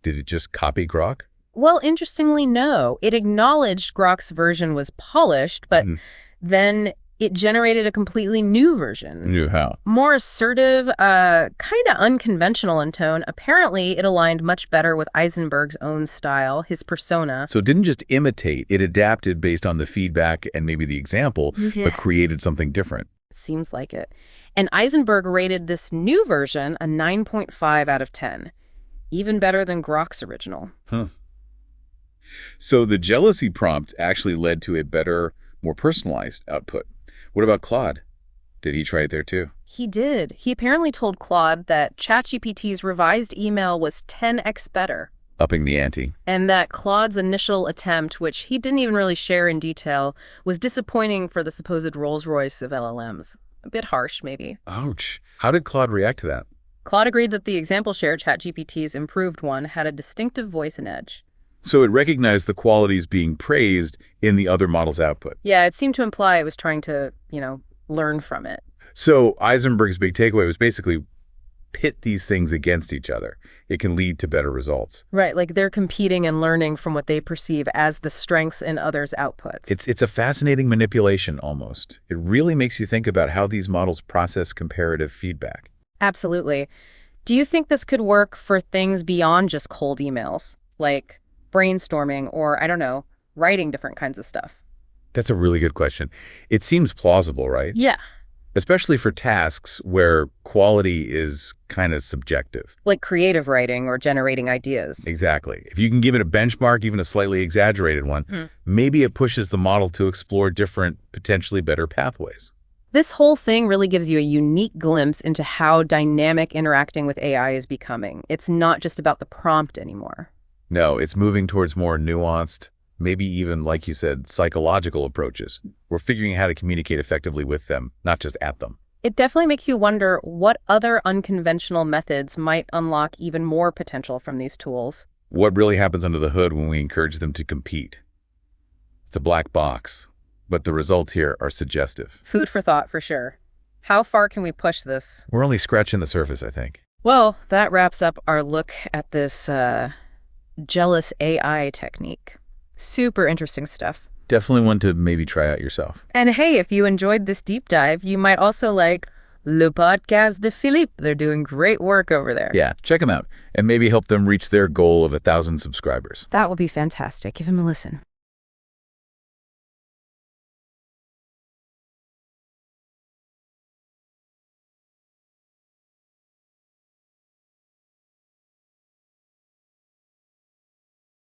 Did it just copy Grok? Well, interestingly, no. It acknowledged Grok's version was polished, but then it generated a completely new version. Knew how. More assertive, kind of unconventional in tone. Apparently, it aligned much better with Eisenberg's own style, his persona. So it didn't just imitate, it adapted based on the feedback and maybe the example, but created something different. It seems like it. And Eisenberg rated this new version a 9.5 out of 10. Even better than Grok's original. Huh. So the jealousy prompt actually led to a better, more personalized output. What about Claude? Did he try it there too? He did. He apparently told Claude that ChatGPT's revised email was 10x better. Upping the ante. And that Claude's initial attempt, which he didn't even really share in detail, was disappointing for the supposed Rolls-Royce of LLMs. A bit harsh, maybe. Ouch. How did Claude react to that? Claude agreed that the example share, ChatGPT's improved one, had a distinctive voice and edge. So it recognized the qualities being praised in the other model's output. Yeah, it seemed to imply it was trying to, learn from it. So Eisenberg's big takeaway was basically pit these things against each other. It can lead to better results. Right, like they're competing and learning from what they perceive as the strengths in others' outputs. It's a fascinating manipulation almost. It really makes you think about how these models process comparative feedback. Absolutely. Do you think this could work for things beyond just cold emails, like brainstorming or, I don't know, writing different kinds of stuff? That's a really good question. It seems plausible, right? Yeah. Especially for tasks where quality is kind of subjective. Like creative writing or generating ideas. Exactly. If you can give it a benchmark, even a slightly exaggerated one, maybe it pushes the model to explore different, potentially better pathways. This whole thing really gives you a unique glimpse into how dynamic interacting with AI is becoming. It's not just about the prompt anymore. No, it's moving towards more nuanced, maybe even, like you said, psychological approaches. We're figuring out how to communicate effectively with them, not just at them. It definitely makes you wonder what other unconventional methods might unlock even more potential from these tools. What really happens under the hood when we encourage them to compete? It's a black box, but the results here are suggestive. Food for thought, for sure. How far can we push this? We're only scratching the surface, I think. Well, that wraps up our look at this jealous AI technique. Super interesting stuff. Definitely one to maybe try out yourself. And hey, if you enjoyed this deep dive, you might also like Le Podcast de Philippe. They're doing great work over there. Yeah, check them out and maybe help them reach their goal of 1,000 subscribers. That would be fantastic. Give him a listen.